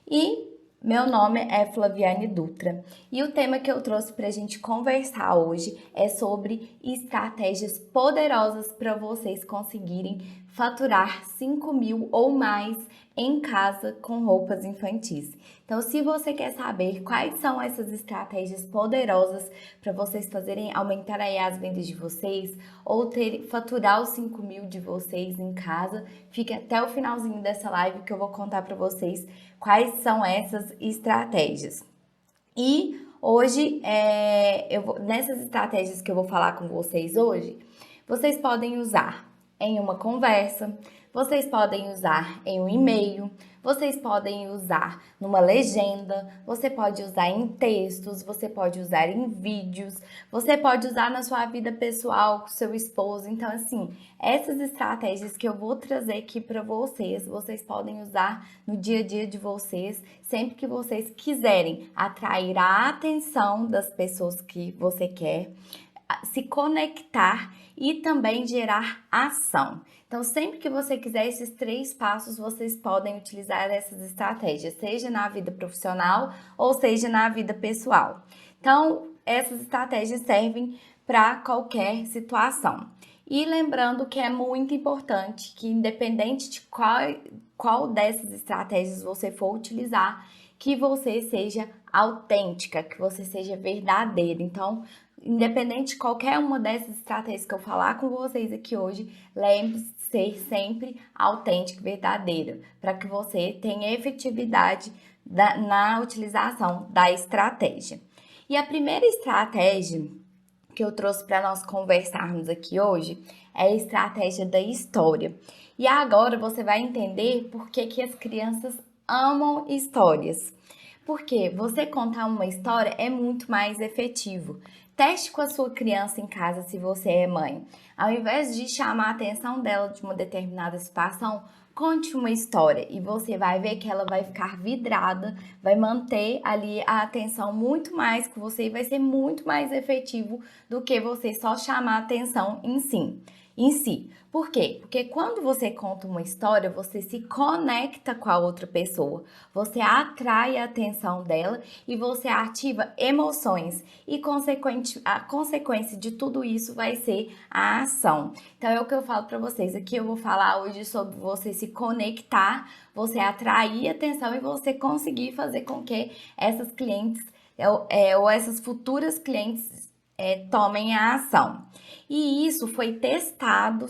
E meu nome é Flaviane Dutra e o tema que eu trouxe para a gente conversar hoje é sobre estratégias poderosas para vocês conseguirem faturar 5 mil ou mais em casa com roupas infantis. Então, se você quer saber quais são essas estratégias poderosas para vocês fazerem aumentar aí as vendas de vocês ou faturar os 5 mil de vocês em casa, fique até o finalzinho dessa live que eu vou contar para vocês quais são essas estratégias. E hoje, nessas estratégias que eu vou falar com vocês hoje, vocês podem usar em uma conversa, vocês podem usar em um e-mail, vocês podem usar numa legenda, você pode usar em textos, você pode usar em vídeos, você pode usar na sua vida pessoal com seu esposo. Então, assim, essas estratégias que eu vou trazer aqui para vocês, vocês podem usar no dia a dia de vocês, sempre que vocês quiserem atrair a atenção das pessoas que você quer, se conectar e também gerar ação. Então, sempre que você quiser esses 3 passos, vocês podem utilizar essas estratégias, seja na vida profissional ou seja na vida pessoal. Então, essas estratégias servem para qualquer situação. E lembrando que é muito importante que, independente de qual dessas estratégias você for utilizar, que você seja autêntica, que você seja verdadeira. Então, independente de qualquer uma dessas estratégias que eu falar com vocês aqui hoje, lembre-se de ser sempre autêntica e verdadeira, para que você tenha efetividade na utilização da estratégia. E a primeira estratégia que eu trouxe para nós conversarmos aqui hoje é a estratégia da história. E agora você vai entender por que as crianças amam histórias. Porque você contar uma história é muito mais efetivo. Teste com a sua criança em casa se você é mãe. Ao invés de chamar a atenção dela de uma determinada situação, conte uma história e você vai ver que ela vai ficar vidrada, vai manter ali a atenção muito mais que você e vai ser muito mais efetivo do que você só chamar a atenção em si. Por quê? Porque quando você conta uma história, você se conecta com a outra pessoa, você atrai a atenção dela e você ativa emoções e a consequência de tudo isso vai ser a ação. Então é o que eu falo para vocês aqui, eu vou falar hoje sobre você se conectar, você atrair atenção e você conseguir fazer com que essas clientes ou essas futuras clientes tomem a ação. E isso foi testado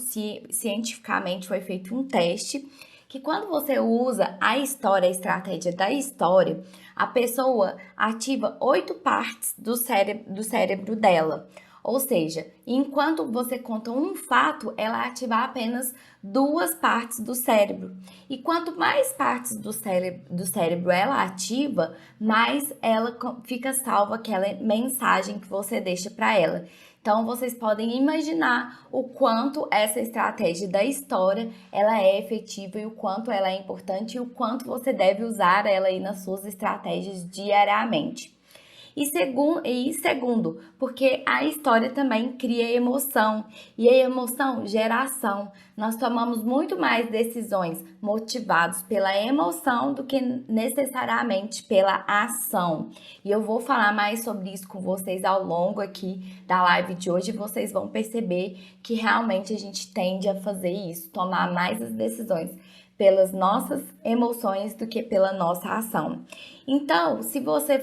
cientificamente, foi feito um teste, que quando você usa a estratégia da história, a pessoa ativa 8 partes do cérebro dela. Ou seja, enquanto você conta um fato, ela ativa apenas 2 partes do cérebro. E quanto mais partes do cérebro ela ativa, mais ela fica salva aquela mensagem que você deixa para ela. Então, vocês podem imaginar o quanto essa estratégia da história ela é efetiva e o quanto ela é importante e o quanto você deve usar ela aí nas suas estratégias diariamente. E segundo, porque a história também cria emoção e a emoção gera ação. Nós tomamos muito mais decisões motivados pela emoção do que necessariamente pela ação. E eu vou falar mais sobre isso com vocês ao longo aqui da live de hoje e vocês vão perceber que realmente a gente tende a fazer isso, tomar mais as decisões pelas nossas emoções do que pela nossa ação. Então, se você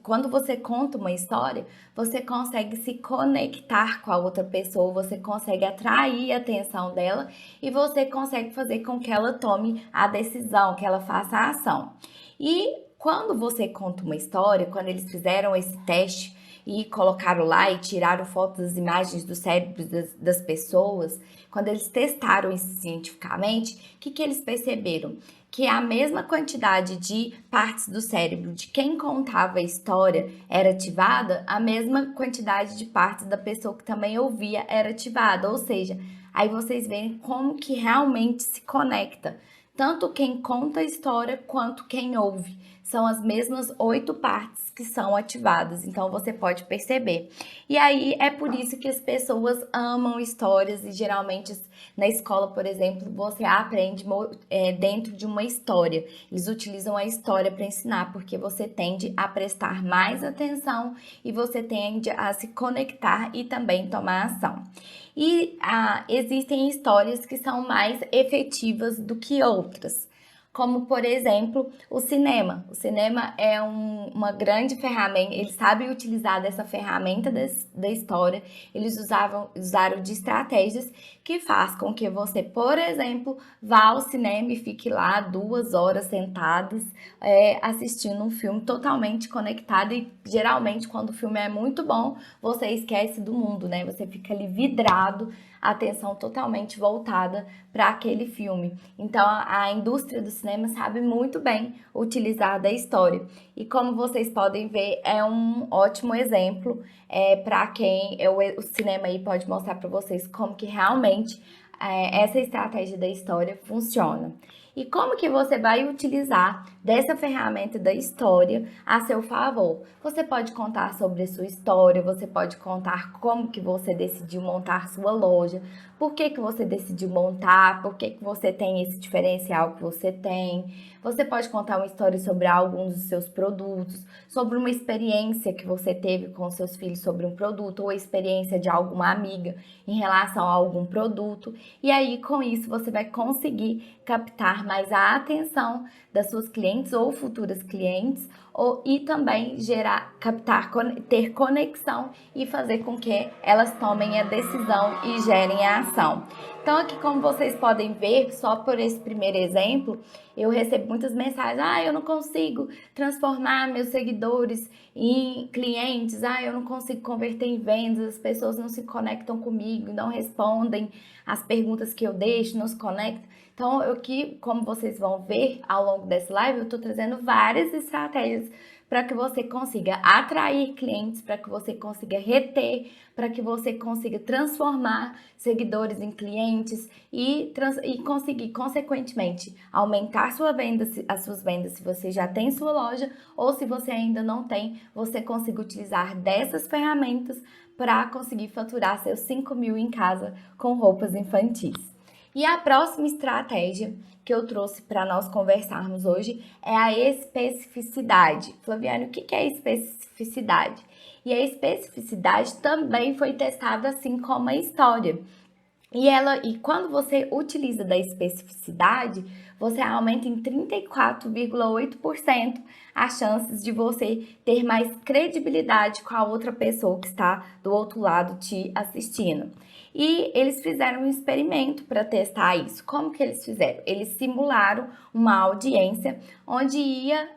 quando você conta uma história, você consegue se conectar com a outra pessoa, você consegue atrair a atenção dela e você consegue fazer com que ela tome a decisão, que ela faça a ação. E quando você conta uma história, quando eles fizeram esse teste e colocaram lá e tiraram fotos das imagens do cérebro das pessoas, quando eles testaram isso cientificamente, o que eles perceberam? Que a mesma quantidade de partes do cérebro de quem contava a história era ativada, a mesma quantidade de partes da pessoa que também ouvia era ativada, ou seja, aí vocês veem como que realmente se conecta. tanto quem conta a história quanto quem ouve. São as mesmas 8 partes que são ativadas, então você pode perceber. E aí é por isso que as pessoas amam histórias e geralmente na escola, por exemplo, você aprende dentro de uma história. Eles utilizam a história para ensinar, porque você tende a prestar mais atenção e você tende a se conectar e também tomar ação. E existem histórias que são mais efetivas do que outras, como, por exemplo, o cinema. O cinema é uma grande ferramenta, eles sabem utilizar dessa ferramenta da história, eles usaram de estratégias que faz com que você, por exemplo, vá ao cinema e fique lá 2 horas sentados assistindo um filme totalmente conectado e geralmente quando o filme é muito bom, você esquece do mundo, né? Você fica ali vidrado, a atenção totalmente voltada para aquele filme. Então, a indústria do cinema sabe muito bem utilizar da história. E como vocês podem ver, é um ótimo exemplo para quem o cinema aí pode mostrar para vocês como que realmente essa estratégia da história funciona. E como que você vai utilizar dessa ferramenta da história a seu favor? Você pode contar sobre a sua história, você pode contar como que você decidiu montar sua loja, por que que você decidiu montar, por que que você tem esse diferencial que você tem. Você pode contar uma história sobre alguns dos seus produtos, sobre uma experiência que você teve com seus filhos sobre um produto, ou a experiência de alguma amiga em relação a algum produto. E aí, com isso, você vai conseguir captar mais a atenção das suas clientes ou futuras clientes, e também ter conexão e fazer com que elas tomem a decisão e gerem a ação. Então, aqui, como vocês podem ver, só por esse primeiro exemplo, eu recebo muitas mensagens: eu não consigo transformar meus seguidores em clientes, eu não consigo converter em vendas, as pessoas não se conectam comigo, não respondem as perguntas que eu deixo, não se conectam. Então, como vocês vão ver ao longo dessa live, eu estou trazendo várias estratégias para que você consiga atrair clientes, para que você consiga reter, para que você consiga transformar seguidores em clientes e conseguir, consequentemente, aumentar as suas vendas se você já tem sua loja, ou se você ainda não tem, você consiga utilizar dessas ferramentas para conseguir faturar seus 5.000 em casa com roupas infantis. E a próxima estratégia que eu trouxe para nós conversarmos hoje é a especificidade. Flaviane, o que é especificidade? E a especificidade também foi testada assim como a história. E quando você utiliza da especificidade, você aumenta em 34,8% as chances de você ter mais credibilidade com a outra pessoa que está do outro lado te assistindo. E eles fizeram um experimento para testar isso. Como que eles fizeram? Eles simularam uma audiência onde ia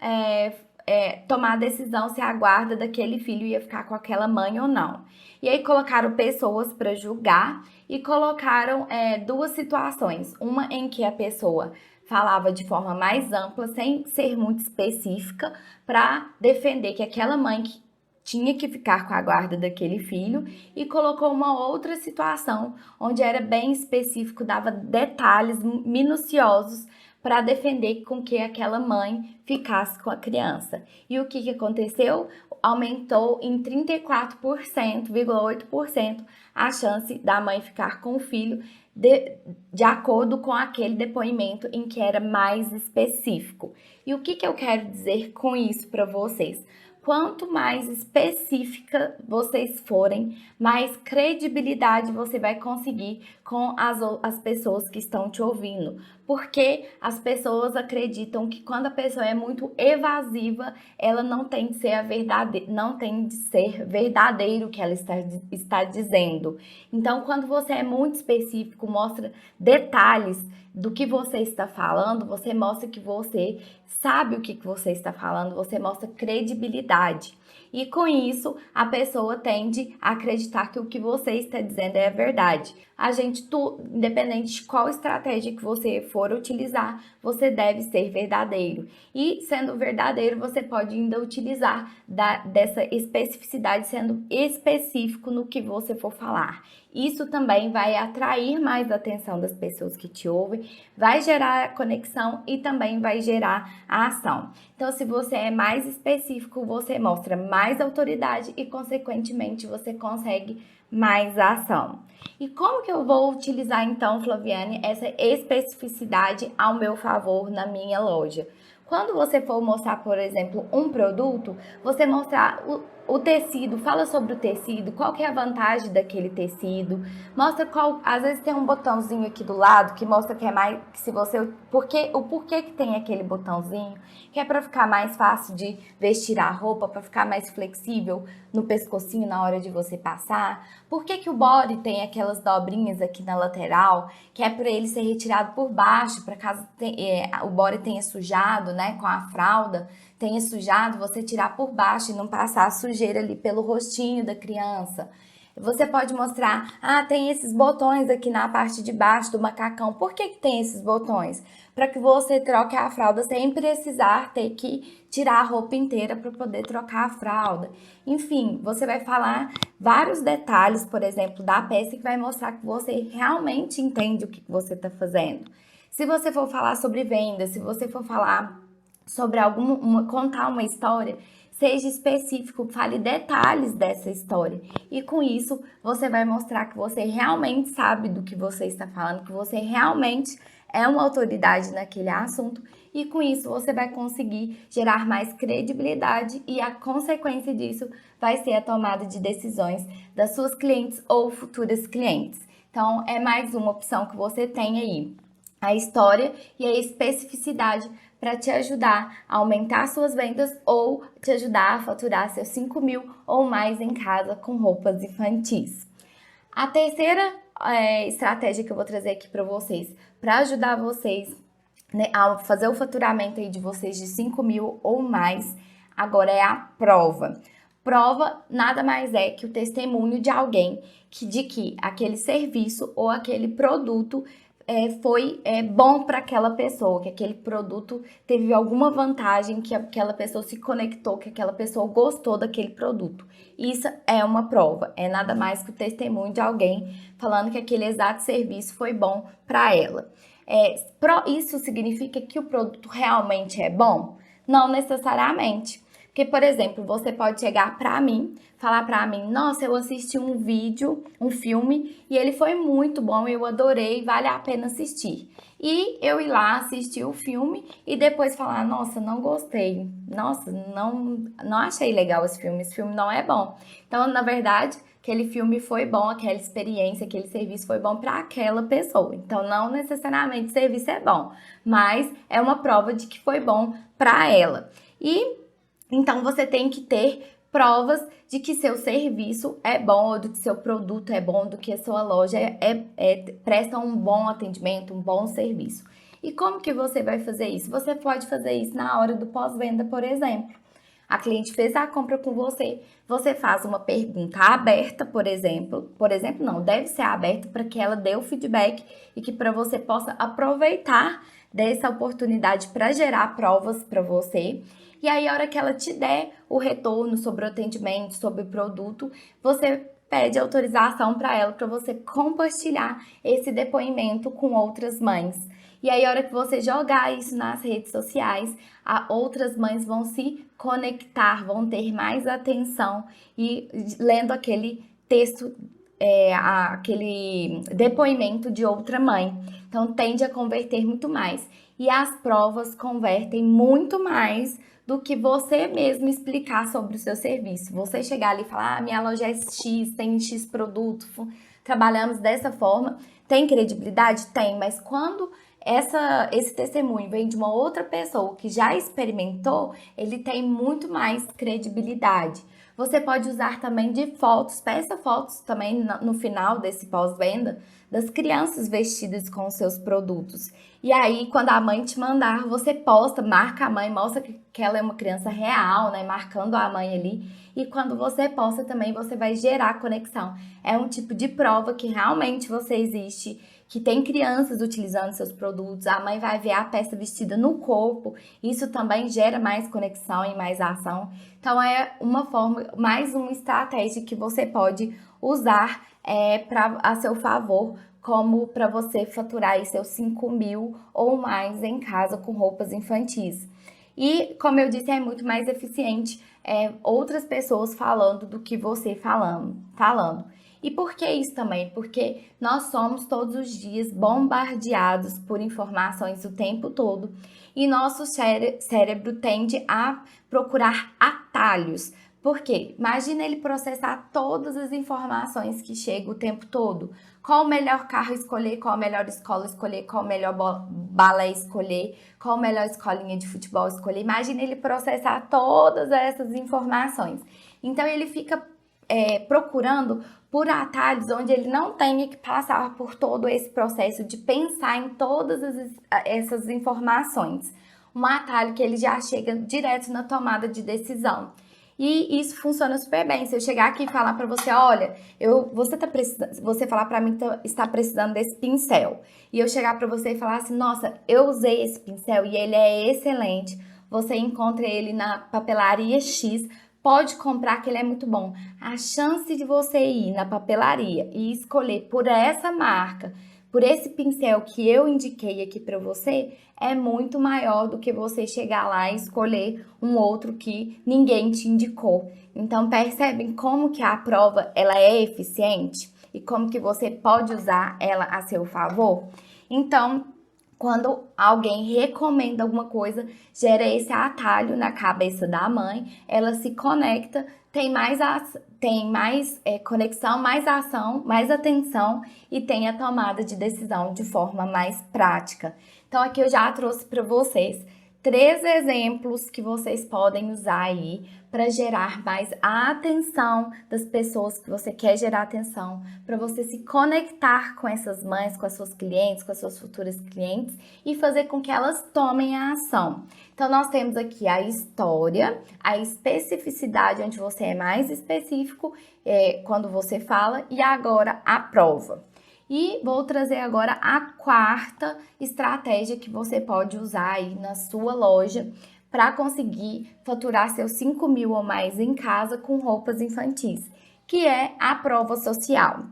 tomar a decisão se a guarda daquele filho ia ficar com aquela mãe ou não. E aí colocaram pessoas para julgar e colocaram 2 situações. Uma em que a pessoa falava de forma mais ampla, sem ser muito específica, para defender que aquela mãe tinha que ficar com a guarda daquele filho, e colocou uma outra situação onde era bem específico, dava detalhes minuciosos para defender com que aquela mãe ficasse com a criança. E o que aconteceu? Aumentou em 34,8% a chance da mãe ficar com o filho de acordo com aquele depoimento em que era mais específico. E o que eu quero dizer com isso para vocês? Quanto mais específica vocês forem, mais credibilidade você vai conseguir com as pessoas que estão te ouvindo. Porque as pessoas acreditam que quando a pessoa é muito evasiva, ela não tem de ser verdadeiro o que ela está dizendo. Então, quando você é muito específico, mostra detalhes do que você está falando, você mostra que você sabe o que você está falando, você mostra credibilidade. E com isso, a pessoa tende a acreditar que o que você está dizendo é verdade. Independente de qual estratégia que você for utilizar, você deve ser verdadeiro. E sendo verdadeiro, você pode ainda utilizar dessa especificidade, sendo específico no que você for falar. Isso também vai atrair mais a atenção das pessoas que te ouvem, vai gerar a conexão e também vai gerar a ação. Então, se você é mais específico, você mostra mais autoridade e, consequentemente, você consegue mais ação. E como que eu vou utilizar, então, Flaviane, essa especificidade ao meu favor na minha loja? Quando você for mostrar, por exemplo, um produto, você mostrar o tecido, fala sobre o tecido, qual que é a vantagem daquele tecido, mostra qual, às vezes tem um botãozinho aqui do lado que mostra que é mais, que se você, o porquê que tem aquele botãozinho, que é para ficar mais fácil de vestir a roupa, para ficar mais flexível no pescocinho na hora de você passar, por que o body tem aquelas dobrinhas aqui na lateral, que é para ele ser retirado por baixo, para caso o body tenha sujado, né, com a fralda, tenha sujado, você tirar por baixo e não passar a sujeira ali pelo rostinho da criança. Você pode mostrar, tem esses botões aqui na parte de baixo do macacão. Por que tem esses botões? Para que você troque a fralda sem precisar ter que tirar a roupa inteira para poder trocar a fralda. Enfim, você vai falar vários detalhes, por exemplo, da peça que vai mostrar que você realmente entende o que você está fazendo. Se você for falar sobre venda, se você for falar sobre contar uma história, seja específico, fale detalhes dessa história. E com isso, você vai mostrar que você realmente sabe do que você está falando, que você realmente é uma autoridade naquele assunto. E com isso, você vai conseguir gerar mais credibilidade e a consequência disso vai ser a tomada de decisões das suas clientes ou futuras clientes. Então, é mais uma opção que você tem aí. A história e a especificidade para te ajudar a aumentar suas vendas ou te ajudar a faturar seus 5 mil ou mais em casa com roupas infantis. A terceira estratégia que eu vou trazer aqui para vocês, para ajudar vocês, né, a fazer o faturamento aí de vocês de 5 mil ou mais, agora é a prova. Prova nada mais é que o testemunho de alguém de que aquele serviço ou aquele produto foi bom para aquela pessoa, que aquele produto teve alguma vantagem, que aquela pessoa se conectou, que aquela pessoa gostou daquele produto. Isso é uma prova, é nada mais que o testemunho de alguém falando que aquele exato serviço foi bom para ela. Isso significa que o produto realmente é bom? Não necessariamente. Porque, por exemplo, você pode chegar para mim, falar para mim, nossa, eu assisti um vídeo, um filme, e ele foi muito bom, eu adorei, vale a pena assistir. E eu ir lá assistir o filme e depois falar, nossa, não gostei, nossa, não achei legal esse filme não é bom. Então, na verdade, aquele filme foi bom, aquela experiência, aquele serviço foi bom para aquela pessoa. Então, não necessariamente o serviço é bom, mas é uma prova de que foi bom para ela. Então, você tem que ter provas de que seu serviço é bom, ou do que seu produto é bom, do que a sua loja presta um bom atendimento, um bom serviço. E como que você vai fazer isso? Você pode fazer isso na hora do pós-venda, por exemplo. A cliente fez a compra com você, você faz uma pergunta aberta, por exemplo não, deve ser aberta para que ela dê o feedback e que para você possa aproveitar dessa oportunidade para gerar provas para você. E aí, a hora que ela te der o retorno sobre o atendimento, sobre o produto, você pede autorização para ela, para você compartilhar esse depoimento com outras mães. E aí, a hora que você jogar isso nas redes sociais, outras mães vão se conectar, vão ter mais atenção e lendo aquele texto, aquele depoimento de outra mãe. Então, tende a converter muito mais. E as provas convertem muito mais do que você mesmo explicar sobre o seu serviço. Você chegar ali e falar, minha loja é X, tem X produto, trabalhamos dessa forma. Tem credibilidade? Tem, mas quando esse testemunho vem de uma outra pessoa que já experimentou, ele tem muito mais credibilidade. Você pode usar também de fotos, peça fotos também no final desse pós-venda das crianças vestidas com os seus produtos. E aí, quando a mãe te mandar, você posta, marca a mãe, mostra que ela é uma criança real, né? Marcando a mãe ali. E quando você posta também, você vai gerar conexão. É um tipo de prova que realmente você existe que tem crianças utilizando seus produtos, a mãe vai ver a peça vestida no corpo, isso também gera mais conexão e mais ação. Então é uma forma, mais uma estratégia que você pode usar a seu favor, como para você faturar aí seus 5.000 ou mais em casa com roupas infantis. E, como eu disse, é muito mais eficiente outras pessoas falando do que você falando. E por que isso também? Porque nós somos todos os dias bombardeados por informações o tempo todo e nosso cérebro tende a procurar atalhos. Por quê? Imagina ele processar todas as informações que chegam o tempo todo. Qual o melhor carro escolher, qual a melhor escola escolher, qual o melhor balé escolher, qual a melhor escolinha de futebol escolher. Imagina ele processar todas essas informações. Então ele fica procurando por atalhos onde ele não tenha que passar por todo esse processo de pensar em todas essas informações. Um atalho que ele já chega direto na tomada de decisão. E isso funciona super bem. Se eu chegar aqui e falar para você, olha, você falar para mim que está precisando desse pincel, e eu chegar para você e falar assim, nossa, eu usei esse pincel e ele é excelente. Você encontra ele na papelaria X, pode comprar que ele é muito bom. A chance de você ir na papelaria e escolher por essa marca, por esse pincel que eu indiquei aqui para você, é muito maior do que você chegar lá e escolher um outro que ninguém te indicou. Então, percebem como que a prova ela é eficiente e como que você pode usar ela a seu favor? Então, quando alguém recomenda alguma coisa, gera esse atalho na cabeça da mãe, ela se conecta, tem mais conexão, mais ação, mais atenção e tem a tomada de decisão de forma mais prática. Então aqui eu já trouxe para vocês 3 exemplos que vocês podem usar aí para gerar mais a atenção das pessoas que você quer gerar atenção, para você se conectar com essas mães, com as suas clientes, com as suas futuras clientes e fazer com que elas tomem a ação. Então nós temos aqui a história, a especificidade, onde você é mais específico quando você fala, e agora a prova. E vou trazer agora a 4ª estratégia que você pode usar aí na sua loja para conseguir faturar seus 5.000 ou mais em casa com roupas infantis, que é a prova social.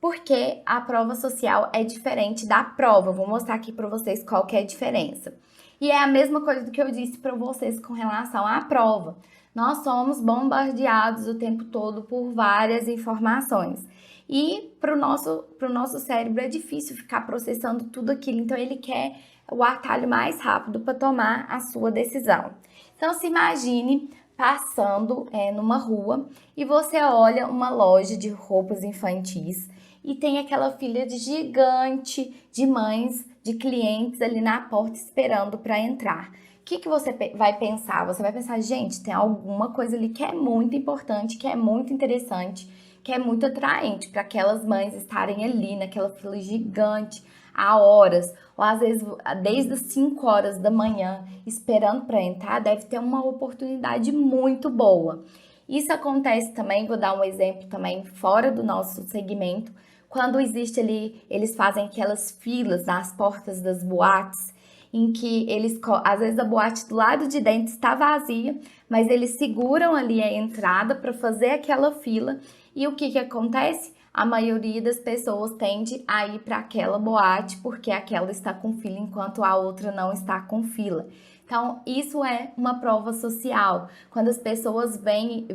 Porque a prova social é diferente da prova. Vou mostrar aqui para vocês qual que é a diferença. E é a mesma coisa do que eu disse para vocês com relação à prova. Nós somos bombardeados o tempo todo por várias informações. E para o nosso cérebro é difícil ficar processando tudo aquilo, então ele quer o atalho mais rápido para tomar a sua decisão. Então se imagine passando numa rua e você olha uma loja de roupas infantis e tem aquela fila gigante de mães, de clientes ali na porta esperando para entrar. O que você vai pensar? Você vai pensar, gente, tem alguma coisa ali que é muito importante, que é muito interessante, que é muito atraente para aquelas mães estarem ali naquela fila gigante há horas, ou às vezes desde as 5 horas da manhã esperando para entrar, deve ter uma oportunidade muito boa. Isso acontece também, vou dar um exemplo também fora do nosso segmento, quando existe ali, eles fazem aquelas filas nas portas das boates, em que eles, às vezes a boate do lado de dentro está vazia, mas eles seguram ali a entrada para fazer aquela fila. E o que acontece? A maioria das pessoas tende a ir para aquela boate porque aquela está com fila enquanto a outra não está com fila. Então, isso é uma prova social. Quando as pessoas vêm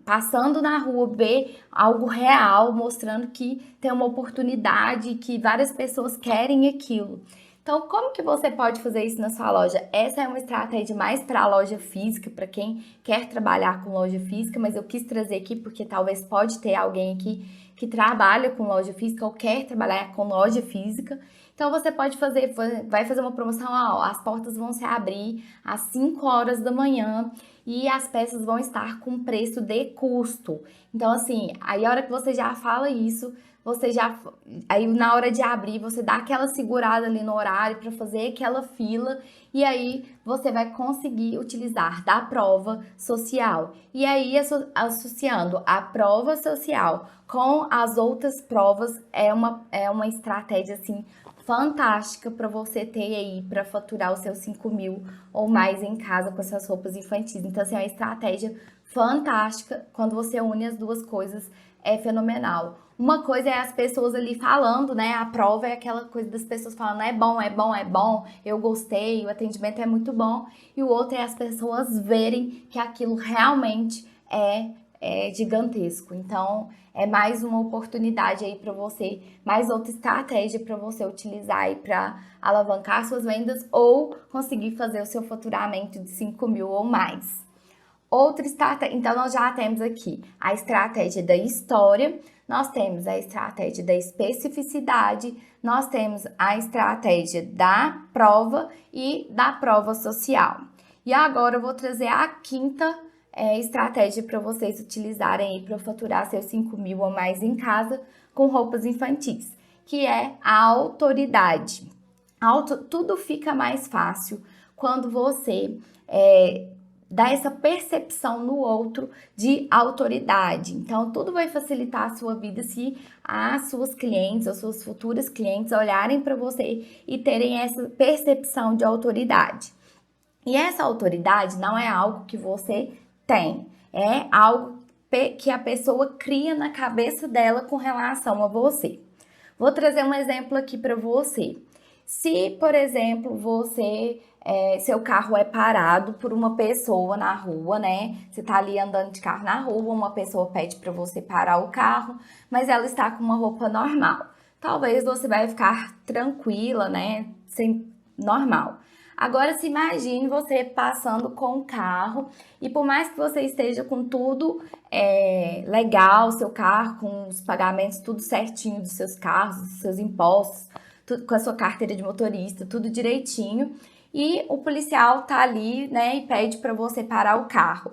passando na rua, vê algo real, mostrando que tem uma oportunidade, que várias pessoas querem aquilo. Então, como que você pode fazer isso na sua loja? Essa é uma estratégia mais para a loja física, para quem quer trabalhar com loja física, mas eu quis trazer aqui porque talvez pode ter alguém aqui que trabalha com loja física ou quer trabalhar com loja física. Então, você pode vai fazer uma promoção, as portas vão se abrir às 5 horas da manhã e as peças vão estar com preço de custo. Então, assim, aí a hora que você já fala isso, aí na hora de abrir, você dá aquela segurada ali no horário para fazer aquela fila e aí você vai conseguir utilizar da prova social. E aí, associando a prova social com as outras provas é uma estratégia assim fantástica para você ter aí para faturar os seus 5 mil ou mais em casa com essas roupas infantis. Então, assim, é uma estratégia fantástica. Quando você une as duas coisas, é fenomenal. Uma coisa é as pessoas ali falando, né? A prova é aquela coisa das pessoas falando, é bom, é bom, é bom, eu gostei, o atendimento é muito bom. E o outro é as pessoas verem que aquilo realmente é gigantesco. Então, é mais uma oportunidade aí para você, mais outra estratégia para você utilizar aí para alavancar suas vendas ou conseguir fazer o seu faturamento de 5 mil ou mais. Outra estratégia, então nós já temos aqui a estratégia da história, nós temos a estratégia da especificidade, nós temos a estratégia da prova e da prova social. E agora eu vou trazer a quinta estratégia para vocês utilizarem para faturar seus 5 mil ou mais em casa com roupas infantis, que é a autoridade. Tudo fica mais fácil quando você dá essa percepção no outro de autoridade. Então, tudo vai facilitar a sua vida se as suas clientes ou suas futuras clientes olharem para você e terem essa percepção de autoridade. E essa autoridade não é algo que você tem, é algo que a pessoa cria na cabeça dela com relação a você. Vou trazer um exemplo aqui para você. Se, por exemplo, seu carro é parado por uma pessoa na rua, né? Você tá ali andando de carro na rua, uma pessoa pede para você parar o carro, mas ela está com uma roupa normal. Talvez você vai ficar tranquila, né? Normal. Agora, se imagine você passando com o carro e por mais que você esteja com tudo legal, seu carro, com os pagamentos tudo certinho dos seus carros, dos seus impostos, tudo, com a sua carteira de motorista, tudo direitinho, e o policial tá ali, né, e pede para você parar o carro.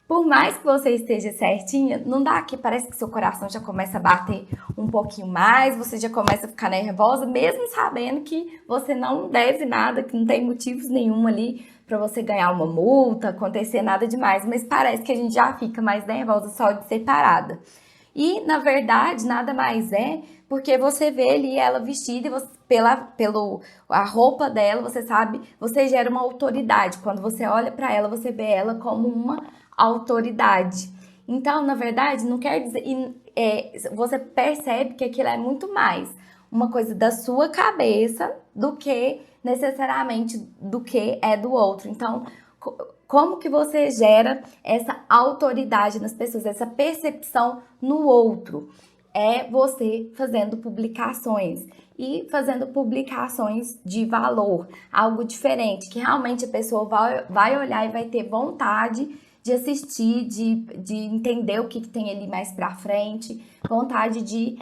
Por mais que você esteja certinha, não dá que parece que seu coração já começa a bater um pouquinho mais, você já começa a ficar nervosa, mesmo sabendo que você não deve nada, que não tem motivos nenhum ali para você ganhar uma multa, acontecer nada demais, mas parece que a gente já fica mais nervosa só de ser parada. E, na verdade, nada mais é porque você vê ali ela vestida e você, a roupa dela, você sabe, você gera uma autoridade. Quando você olha para ela, você vê ela como uma autoridade. Então, na verdade, não quer dizer... você percebe que aquilo é muito mais uma coisa da sua cabeça do que necessariamente do que é do outro. Então, como que você gera essa autoridade nas pessoas, essa percepção no outro? É você fazendo publicações e fazendo publicações de valor, algo diferente, que realmente a pessoa vai olhar e vai ter vontade de assistir, de entender o que tem ali mais pra frente, vontade de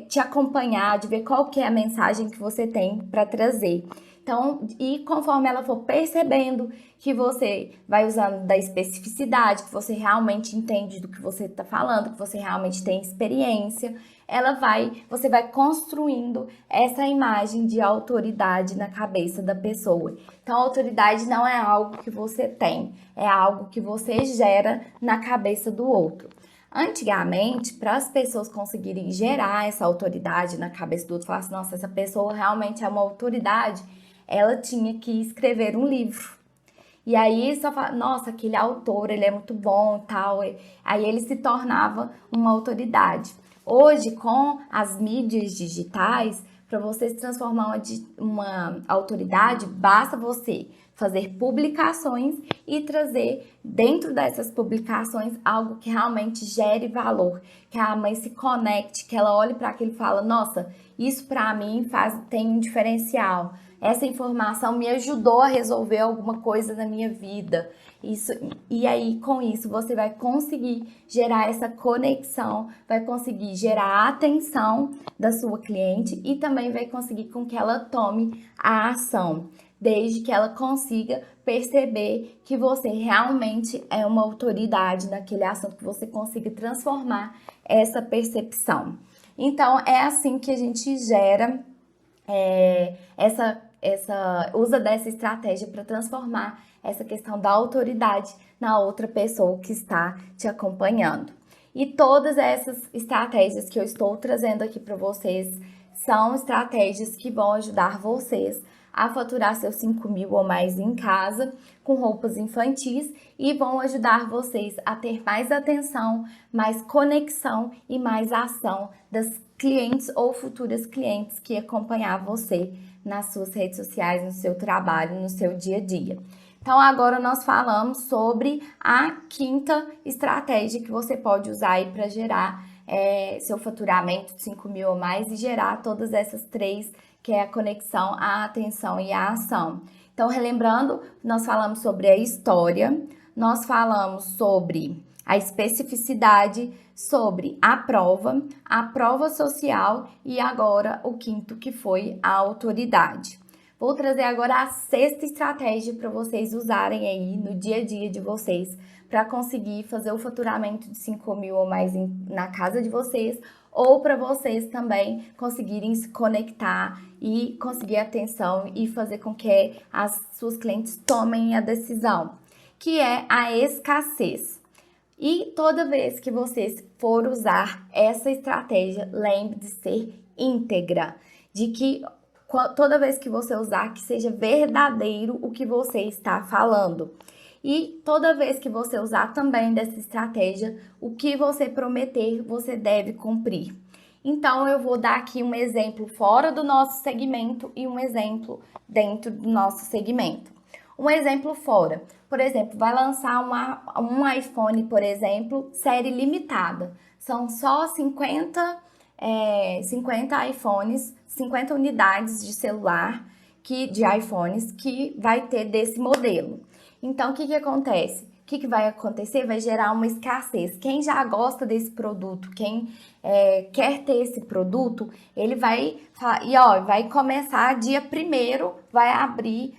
te acompanhar, de ver qual que é a mensagem que você tem para trazer. Então, e conforme ela for percebendo que você vai usando da especificidade, que você realmente entende do que você está falando, que você realmente tem experiência, você vai construindo essa imagem de autoridade na cabeça da pessoa. Então, a autoridade não é algo que você tem, é algo que você gera na cabeça do outro. Antigamente, para as pessoas conseguirem gerar essa autoridade na cabeça do outro, falar assim, nossa, essa pessoa realmente é uma autoridade, ela tinha que escrever um livro. E aí só fala, nossa, aquele autor, ele é muito bom e tal. Aí ele se tornava uma autoridade. Hoje, com as mídias digitais, para você se transformar uma autoridade, basta você fazer publicações e trazer dentro dessas publicações algo que realmente gere valor, que a mãe se conecte, que ela olhe para aquilo e fala, nossa, isso para mim tem um diferencial. Essa informação me ajudou a resolver alguma coisa na minha vida. E aí, com isso, você vai conseguir gerar essa conexão, vai conseguir gerar a atenção da sua cliente e também vai conseguir com que ela tome a ação, desde que ela consiga perceber que você realmente é uma autoridade naquele assunto, que você consiga transformar essa percepção. Então, é assim que a gente gera usa dessa estratégia para transformar essa questão da autoridade na outra pessoa que está te acompanhando. E todas essas estratégias que eu estou trazendo aqui para vocês são estratégias que vão ajudar vocês a faturar seus 5 mil ou mais em casa com roupas infantis e vão ajudar vocês a ter mais atenção, mais conexão e mais ação das clientes ou futuras clientes que acompanhar você nas suas redes sociais, no seu trabalho, no seu dia a dia. Então, agora nós falamos sobre a quinta estratégia que você pode usar aí para gerar seu faturamento de 5 mil ou mais e gerar todas essas três, que é a conexão, a atenção e a ação. Então, relembrando, nós falamos sobre a história, nós falamos sobre a especificidade, sobre a prova social e agora o quinto, que foi a autoridade. Vou trazer agora a sexta estratégia para vocês usarem aí no dia a dia de vocês para conseguir fazer o faturamento de 5 mil ou mais na casa de vocês, ou para vocês também conseguirem se conectar e conseguir atenção e fazer com que as suas clientes tomem a decisão, que é a escassez. E toda vez que vocês for usar essa estratégia, lembre de ser íntegra, de que toda vez que você usar, que seja verdadeiro o que você está falando. E toda vez que você usar também dessa estratégia, o que você prometer, você deve cumprir. Então, eu vou dar aqui um exemplo fora do nosso segmento e um exemplo dentro do nosso segmento. Um exemplo fora, por exemplo, vai lançar um iPhone, por exemplo, série limitada. São só 50 iPhones, 50 unidades de celular, de iPhones, que vai ter desse modelo. Então, o que acontece? O que vai acontecer? Vai gerar uma escassez. Quem já gosta desse produto, quem quer ter esse produto, ele vai começar dia 1º, vai abrir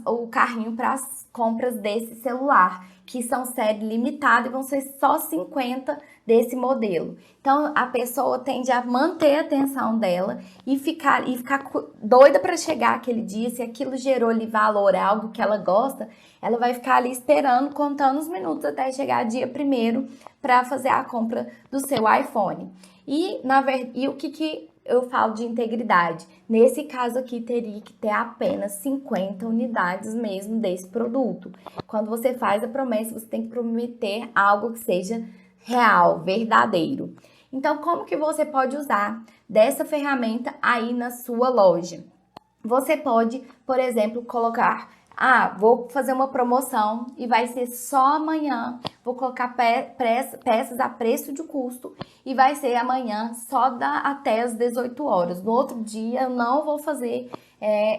o carrinho para as compras desse celular, que são série limitada e vão ser só 50 desse modelo. Então, a pessoa tende a manter a atenção dela e ficar doida para chegar aquele dia. Se aquilo gerou ali valor, é algo que ela gosta, ela vai ficar ali esperando, contando os minutos até chegar dia 1º para fazer a compra do seu iPhone. E o que eu falo de integridade? Nesse caso aqui, teria que ter apenas 50 unidades mesmo desse produto. Quando você faz a promessa, você tem que prometer algo que seja real, verdadeiro. Então, como que você pode usar dessa ferramenta aí na sua loja? Você pode, por exemplo, colocar: vou fazer uma promoção e vai ser só amanhã. Vou colocar peças a preço de custo e vai ser amanhã só até as 18 horas. No outro dia eu não vou fazer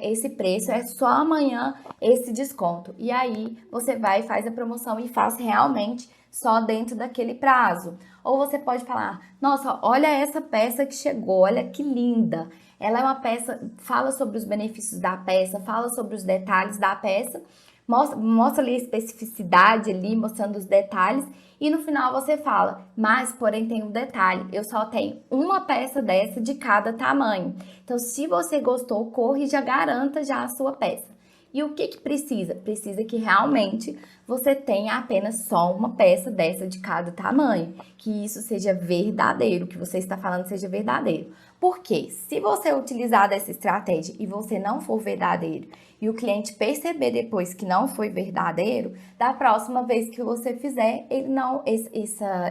esse preço, é só amanhã esse desconto. E aí você vai, faz a promoção e faz realmente só dentro daquele prazo. Ou você pode falar: nossa, olha essa peça que chegou, olha que linda. Ela é uma peça, fala sobre os benefícios da peça, fala sobre os detalhes da peça, mostra ali a especificidade ali, mostrando os detalhes, e no final você fala: mas porém tem um detalhe, eu só tenho uma peça dessa de cada tamanho. Então, se você gostou, corre e já garanta já a sua peça. E o que precisa? Precisa que realmente você tenha apenas só uma peça dessa de cada tamanho. Que isso seja verdadeiro, que você está falando seja verdadeiro. Porque se você utilizar dessa estratégia e você não for verdadeiro e o cliente perceber depois que não foi verdadeiro, da próxima vez que você fizer,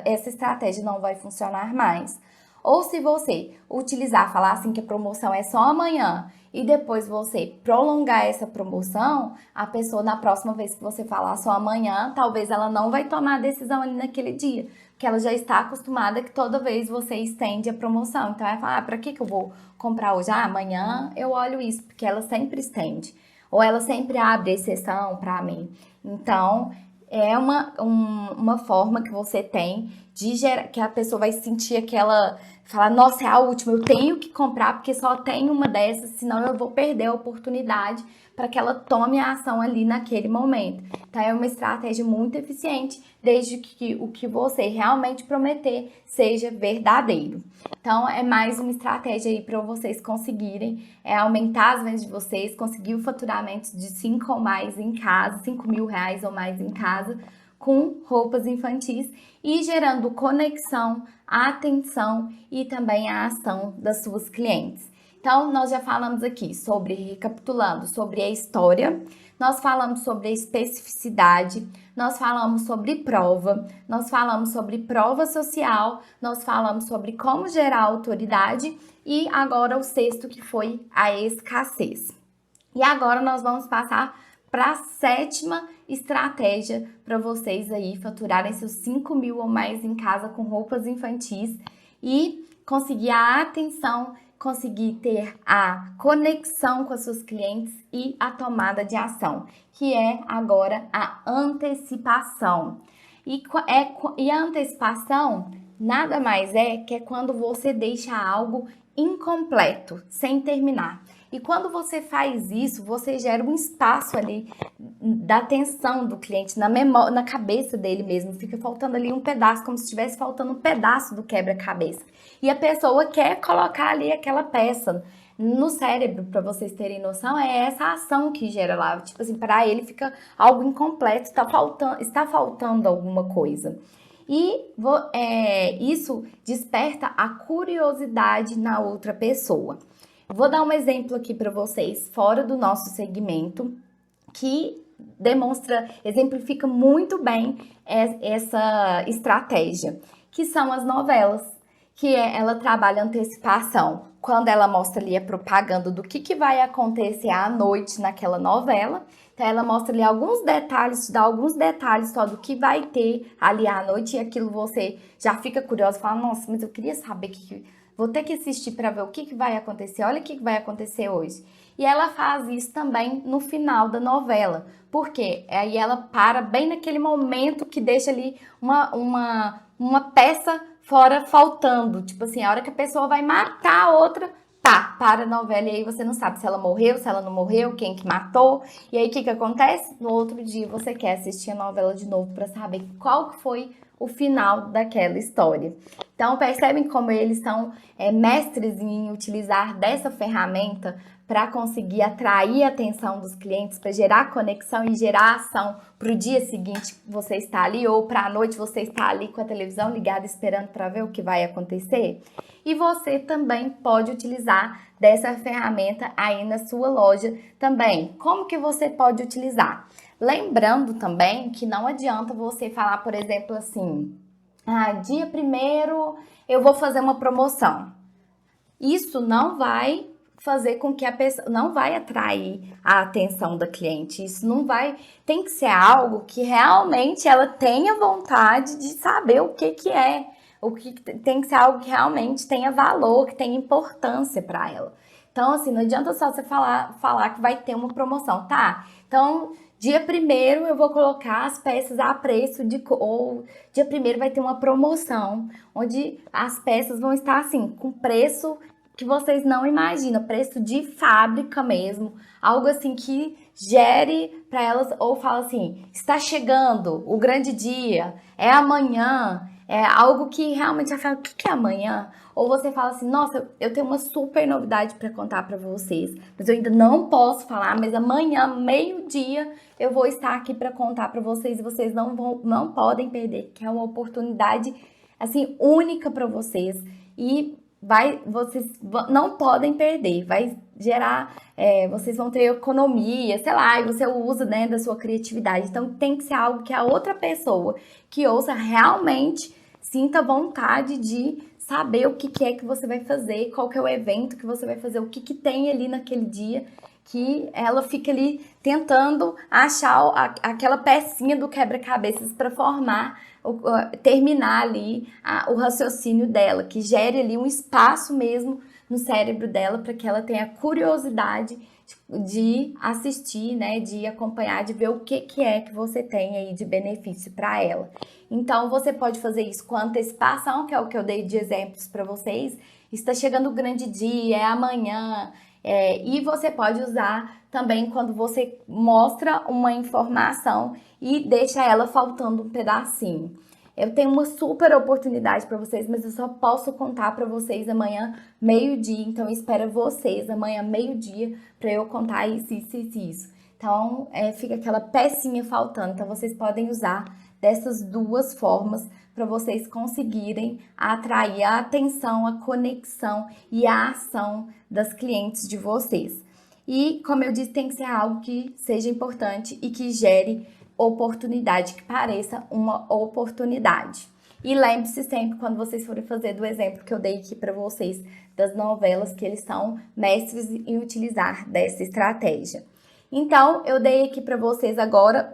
essa estratégia não vai funcionar mais. Ou se você utilizar, falar assim que a promoção é só amanhã e depois você prolongar essa promoção, a pessoa na próxima vez que você falar só amanhã, talvez ela não vai tomar a decisão ali naquele dia, porque ela já está acostumada que toda vez você estende a promoção. Então ela fala: para que eu vou comprar hoje? Amanhã eu olho isso, porque ela sempre estende. Ou ela sempre abre exceção para mim. Então, é uma forma que você tem de gerar, que a pessoa vai sentir aquela, falar: nossa, é a última, eu tenho que comprar porque só tem uma dessas, senão eu vou perder a oportunidade, para que ela tome a ação ali naquele momento. Então, é uma estratégia muito eficiente, desde que o que você realmente prometer seja verdadeiro. Então, é mais uma estratégia aí para vocês conseguirem aumentar as vendas de vocês, conseguir o faturamento de 5 ou mais em casa, 5 mil reais ou mais em casa, com roupas infantis e gerando conexão, atenção e também a ação das suas clientes. Então, nós já falamos aqui sobre, recapitulando, sobre a história, nós falamos sobre a especificidade, nós falamos sobre prova, nós falamos sobre prova social, nós falamos sobre como gerar autoridade e agora o sexto que foi a escassez. E agora nós vamos passar para a sétima estratégia para vocês aí faturarem seus 5 mil ou mais em casa com roupas infantis e conseguir a atenção, conseguir ter a conexão com as suas clientes e a tomada de ação, que é agora a antecipação. E a antecipação nada mais é que quando você deixa algo incompleto, sem terminar. E quando você faz isso, você gera um espaço ali da atenção do cliente, na memória, na cabeça dele mesmo. Fica faltando ali um pedaço, como se estivesse faltando um pedaço do quebra-cabeça. E a pessoa quer colocar ali aquela peça no cérebro, para vocês terem noção, é essa ação que gera lá. Tipo assim, para ele fica algo incompleto, está faltando alguma coisa. E isso desperta a curiosidade na outra pessoa. Vou dar um exemplo aqui para vocês, fora do nosso segmento, que exemplifica muito bem essa estratégia, que são as novelas, ela trabalha antecipação. Quando ela mostra ali a propaganda do que vai acontecer à noite naquela novela, então ela mostra ali alguns detalhes, te dá alguns detalhes só do que vai ter ali à noite, e aquilo você já fica curioso, fala, nossa, mas eu queria saber vou ter que assistir para ver o que vai acontecer, olha o que vai acontecer hoje. E ela faz isso também no final da novela, porque aí ela para bem naquele momento que deixa ali uma peça fora faltando, tipo assim, a hora que a pessoa vai matar a outra, tá, para a novela, e aí você não sabe se ela morreu, se ela não morreu, quem que matou, e aí o que acontece? No outro dia você quer assistir a novela de novo para saber qual que foi o final daquela história. Então, percebem como eles são mestres em utilizar dessa ferramenta para conseguir atrair a atenção dos clientes, para gerar conexão e gerar ação para o dia seguinte você está ali, ou para a noite você está ali com a televisão ligada esperando para ver o que vai acontecer. E você também pode utilizar dessa ferramenta aí na sua loja também. Como que você pode utilizar? Lembrando também que não adianta você falar, por exemplo, assim, dia 1º eu vou fazer uma promoção. Isso não vai fazer com que a pessoa, não vai atrair a atenção da cliente. Isso não vai, tem que ser algo que realmente ela tenha vontade de saber o que é. O que tem que ser algo que realmente tenha valor, que tenha importância para ela. Então, assim, não adianta só você falar que vai ter uma promoção, tá? Então, dia 1º eu vou colocar as peças a preço ou dia 1º vai ter uma promoção, onde as peças vão estar assim, com preço que vocês não imaginam, preço de fábrica mesmo, algo assim que gere para elas, ou fala assim, está chegando o grande dia, é amanhã, é algo que realmente vai falar, o que é amanhã? Ou você fala assim, nossa, eu tenho uma super novidade para contar para vocês, mas eu ainda não posso falar, mas amanhã, meio-dia, eu vou estar aqui para contar para vocês e vocês não podem perder, que é uma oportunidade, assim, única para vocês e vocês não podem perder, vai gerar, vocês vão ter economia, sei lá, e você usa, né, da sua criatividade. Então tem que ser algo que a outra pessoa que ouça realmente sinta vontade de saber o que é que você vai fazer, qual que é o evento que você vai fazer, o que tem ali naquele dia, que ela fica ali tentando achar aquela pecinha do quebra-cabeças para terminar ali o raciocínio dela, que gere ali um espaço mesmo no cérebro dela para que ela tenha curiosidade de assistir, né, de acompanhar, de ver o que é que você tem aí de benefício para ela. Então, você pode fazer isso com antecipação, que é o que eu dei de exemplos para vocês. Está chegando o grande dia, é amanhã. E você pode usar também quando você mostra uma informação e deixa ela faltando um pedacinho. Eu tenho uma super oportunidade para vocês, mas eu só posso contar para vocês amanhã meio-dia. Então, espera vocês amanhã meio-dia para eu contar isso. Então, fica aquela pecinha faltando. Então, vocês podem usar dessas duas formas para vocês conseguirem atrair a atenção, a conexão e a ação das clientes de vocês. E, como eu disse, tem que ser algo que seja importante e que gere oportunidade, que pareça uma oportunidade. E lembre-se sempre, quando vocês forem fazer do exemplo que eu dei aqui para vocês, das novelas, que eles são mestres em utilizar dessa estratégia. Então, eu dei aqui para vocês agora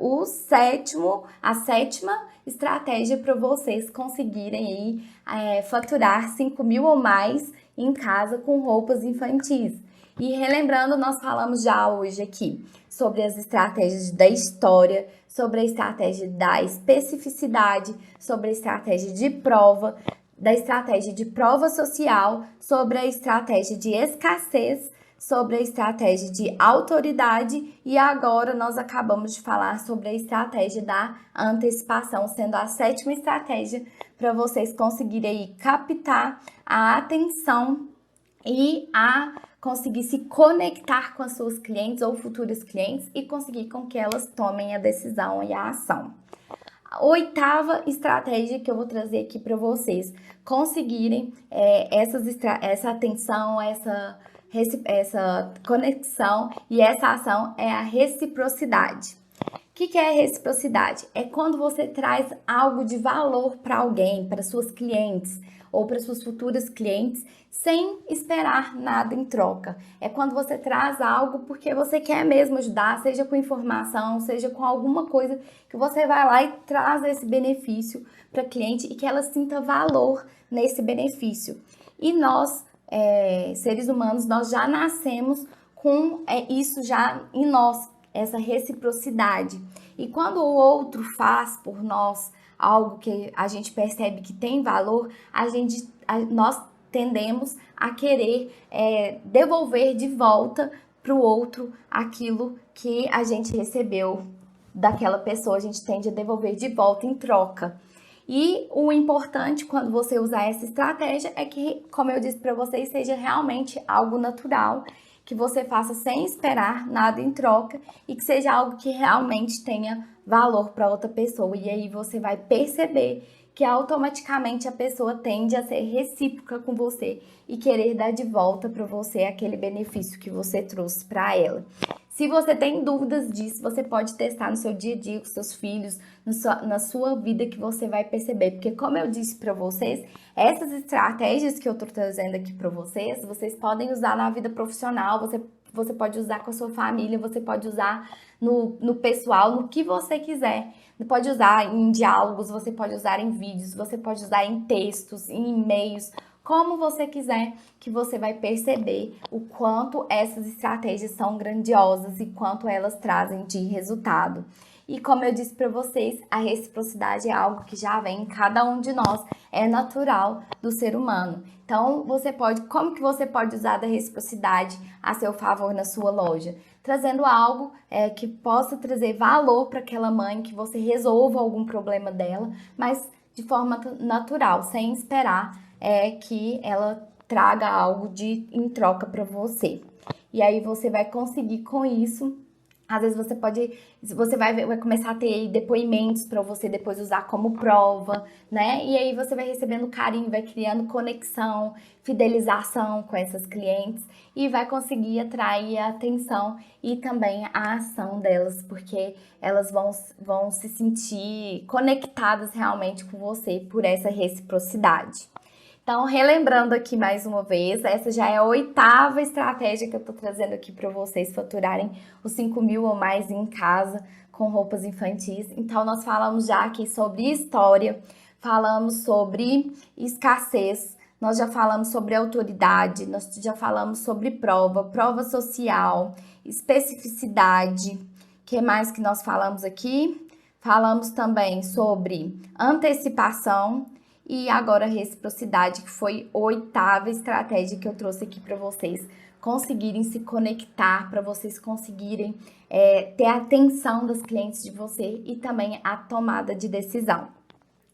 a sétima estratégia para vocês conseguirem aí, faturar 5 mil ou mais em casa com roupas infantis. E relembrando, nós falamos já hoje aqui sobre as estratégias da história, sobre a estratégia da especificidade, sobre a estratégia de prova, da estratégia de prova social, sobre a estratégia de escassez, sobre a estratégia de autoridade e agora nós acabamos de falar sobre a estratégia da antecipação, sendo a sétima estratégia para vocês conseguirem aí captar a atenção e a conseguir se conectar com as suas clientes ou futuras clientes e conseguir com que elas tomem a decisão e a ação. A oitava estratégia que eu vou trazer aqui para vocês conseguirem essa atenção, essa conexão e essa ação é a reciprocidade. O que é reciprocidade? É quando você traz algo de valor para alguém, para suas clientes ou para suas futuras clientes, sem esperar nada em troca. É quando você traz algo porque você quer mesmo ajudar, seja com informação, seja com alguma coisa que você vai lá e traz esse benefício para a cliente e que ela sinta valor nesse benefício. E nós, seres humanos, nós já nascemos com isso já em nós, essa reciprocidade. E quando o outro faz por nós algo que a gente percebe que tem valor, nós tendemos a querer devolver de volta para o outro aquilo que a gente recebeu daquela pessoa, a gente tende a devolver de volta em troca. E o importante quando você usar essa estratégia é que, como eu disse para vocês, seja realmente algo natural, que você faça sem esperar nada em troca e que seja algo que realmente tenha valor para outra pessoa. E aí você vai perceber que automaticamente a pessoa tende a ser recíproca com você e querer dar de volta para você aquele benefício que você trouxe para ela. Se você tem dúvidas disso, você pode testar no seu dia a dia com seus filhos, na sua vida, que você vai perceber. Porque como eu disse para vocês, essas estratégias que eu estou trazendo aqui para vocês, vocês podem usar na vida profissional, você pode usar com a sua família, você pode usar no pessoal, no que você quiser. Você pode usar em diálogos, você pode usar em vídeos, você pode usar em textos, em e-mails, como você quiser, que você vai perceber o quanto essas estratégias são grandiosas e quanto elas trazem de resultado. E como eu disse para vocês, a reciprocidade é algo que já vem em cada um de nós, é natural do ser humano. Então, como que você pode usar da reciprocidade a seu favor na sua loja? Trazendo algo que possa trazer valor para aquela mãe, que você resolva algum problema dela, mas de forma natural, sem esperar que ela traga algo em troca para você. E aí você vai conseguir com isso. Às vezes você vai começar a ter depoimentos para você depois usar como prova, né? E aí você vai recebendo carinho, vai criando conexão, fidelização com essas clientes e vai conseguir atrair a atenção e também a ação delas, porque elas vão se sentir conectadas realmente com você por essa reciprocidade. Então, relembrando aqui mais uma vez, essa já é a oitava estratégia que eu tô trazendo aqui para vocês faturarem os 5 mil ou mais em casa com roupas infantis. Então, nós falamos já aqui sobre história, falamos sobre escassez, nós já falamos sobre autoridade, nós já falamos sobre prova social, especificidade. O que mais que nós falamos aqui? Falamos também sobre antecipação. E agora a reciprocidade, que foi a oitava estratégia que eu trouxe aqui para vocês conseguirem se conectar, para vocês conseguirem ter a atenção das clientes de você e também a tomada de decisão.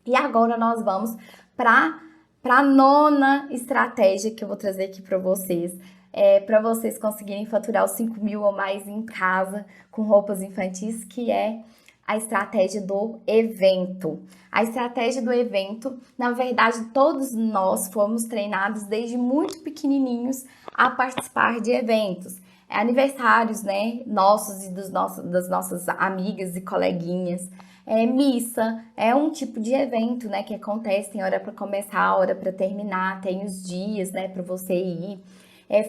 E agora nós vamos para a nona estratégia que eu vou trazer aqui para vocês conseguirem faturar os 5 mil ou mais em casa com roupas infantis, que é a estratégia do evento. A estratégia do evento, na verdade, todos nós fomos treinados desde muito pequenininhos a participar de eventos. Aniversários, né, nossos e das nossas amigas e coleguinhas. Missa é um tipo de evento, né, que acontece, tem hora para começar, hora para terminar, tem os dias, né, para você ir.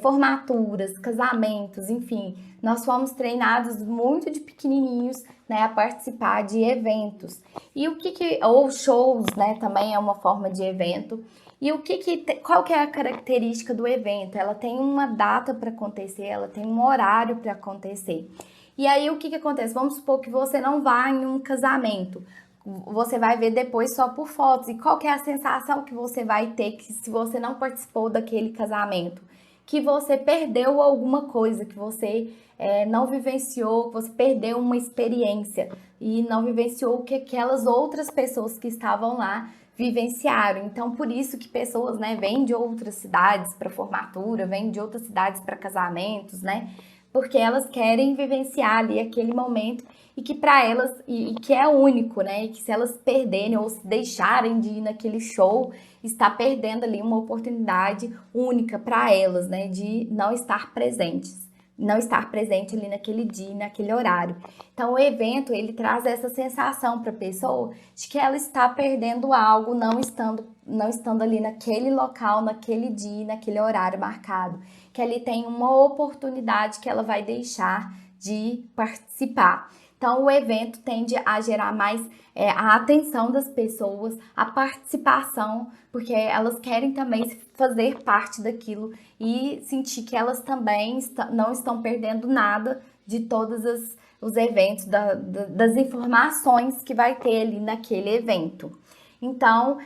Formaturas, casamentos, enfim, nós fomos treinados muito de pequenininhos, né, a participar de eventos. E ou shows, né, também é uma forma de evento. E qual que é a característica do evento? Ela tem uma data para acontecer, ela tem um horário para acontecer. E aí o que acontece? Vamos supor que você não vá em um casamento. Você vai ver depois só por fotos. E qual que é a sensação que você vai ter que se você não participou daquele casamento? Que você perdeu alguma coisa, que você não vivenciou, que você perdeu uma experiência e não vivenciou o que aquelas outras pessoas que estavam lá vivenciaram. Então, por isso que pessoas, né, vêm de outras cidades para formatura, vêm de outras cidades para casamentos, né? Porque elas querem vivenciar ali aquele momento e que para elas e que é único, né? E que se elas perderem ou se deixarem de ir naquele show, está perdendo ali uma oportunidade única para elas, né? De não estar presentes, não estar presente ali naquele dia, naquele horário. Então, o evento ele traz essa sensação para a pessoa de que ela está perdendo algo, não estando ali naquele local, naquele dia, naquele horário marcado, que ali tem uma oportunidade que ela vai deixar de participar. Então, o evento tende a gerar mais a atenção das pessoas, a participação, porque elas querem também fazer parte daquilo e sentir que elas também não estão perdendo nada de todos os eventos, das informações que vai ter ali naquele evento. Então,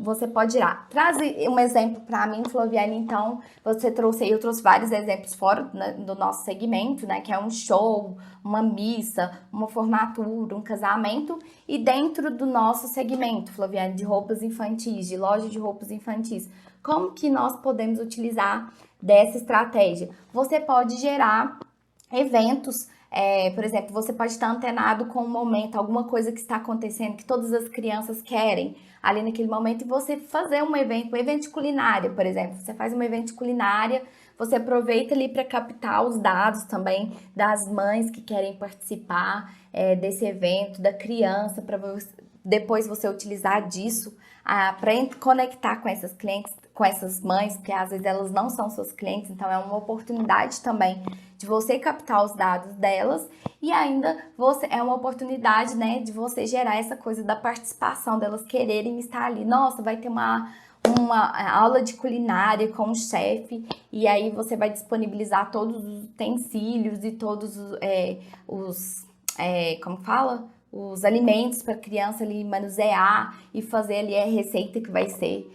você pode ir lá. Traz um exemplo para mim, Flaviane. Então, eu trouxe vários exemplos fora, né, do nosso segmento, né? Que é um show, uma missa, uma formatura, um casamento. E dentro do nosso segmento, Flaviane, de roupas infantis, de loja de roupas infantis, como que nós podemos utilizar dessa estratégia? Você pode gerar eventos. Por exemplo, você pode estar antenado com um momento, alguma coisa que está acontecendo, que todas as crianças querem ali naquele momento, e você fazer um evento de culinária, por exemplo. Você faz um evento de culinária, você aproveita ali para captar os dados também das mães que querem participar desse evento, da criança, para depois você utilizar disso para conectar com essas clientes, com essas mães, porque às vezes elas não são suas clientes, então é uma oportunidade também de você captar os dados delas e ainda é uma oportunidade, né, de você gerar essa coisa da participação delas quererem estar ali. Nossa, vai ter uma aula de culinária com o chefe e aí você vai disponibilizar todos os utensílios e todos como fala? Os alimentos para a criança ali manusear e fazer ali a receita que vai ser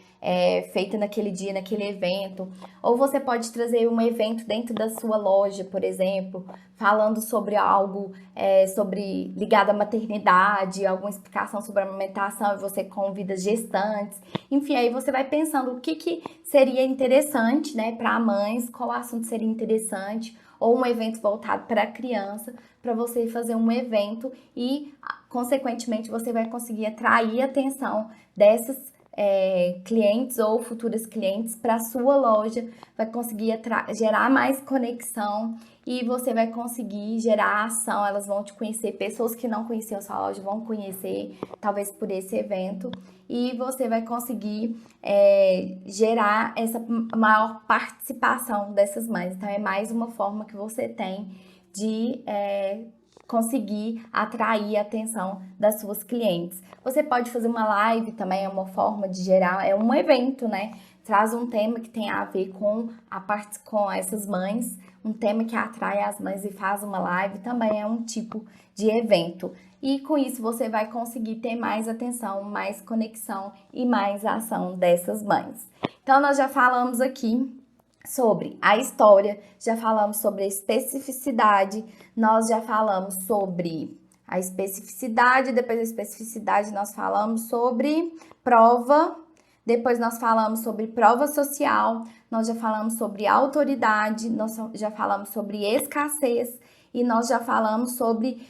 feita naquele dia, naquele evento. Ou você pode trazer um evento dentro da sua loja, por exemplo, falando sobre algo ligado à maternidade, alguma explicação sobre a amamentação, e você convida gestantes. Enfim, aí você vai pensando o que seria interessante, né, para mães, qual assunto seria interessante, ou um evento voltado para a criança, para você fazer um evento e, consequentemente, você vai conseguir atrair a atenção dessas clientes ou futuras clientes para a sua loja, vai conseguir gerar mais conexão e você vai conseguir gerar ação, elas vão te conhecer, pessoas que não conheciam a sua loja vão conhecer, talvez por esse evento, e você vai conseguir gerar essa maior participação dessas mães. Então, é mais uma forma que você tem de conseguir atrair a atenção das suas clientes. Você pode fazer uma live também, é uma forma de gerar, é um evento, né? Traz um tema que tem a ver com com essas mães, um tema que atrai as mães e faz uma live, também é um tipo de evento. E com isso você vai conseguir ter mais atenção, mais conexão e mais ação dessas mães. Então, nós já falamos aqui sobre a história, já falamos sobre a especificidade, nós já falamos sobre a especificidade, depois da especificidade nós falamos sobre prova, depois nós falamos sobre prova social, nós já falamos sobre autoridade, nós já falamos sobre escassez e nós já falamos sobre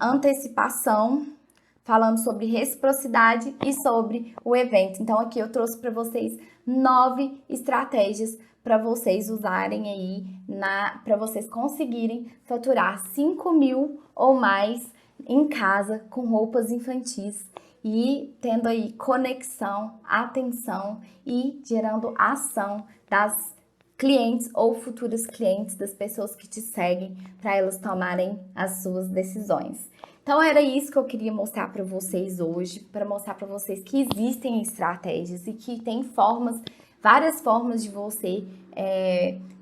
antecipação, falamos sobre reciprocidade e sobre o evento. Então, aqui eu trouxe para vocês 9 estratégias para vocês usarem aí, para vocês conseguirem faturar 5 mil ou mais em casa com roupas infantis e tendo aí conexão, atenção e gerando ação das clientes ou futuras clientes, das pessoas que te seguem, para elas tomarem as suas decisões. Então era isso que eu queria mostrar para vocês hoje, para mostrar para vocês que existem estratégias e que tem várias formas de você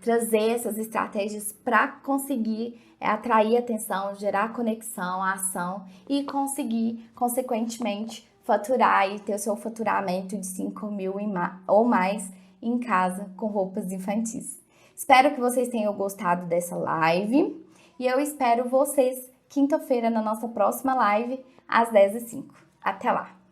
trazer essas estratégias para conseguir atrair atenção, gerar conexão, ação e conseguir, consequentemente, faturar e ter o seu faturamento de 5 mil ou mais em casa com roupas infantis. Espero que vocês tenham gostado dessa live e eu espero vocês quinta-feira na nossa próxima live às 10h05. Até lá!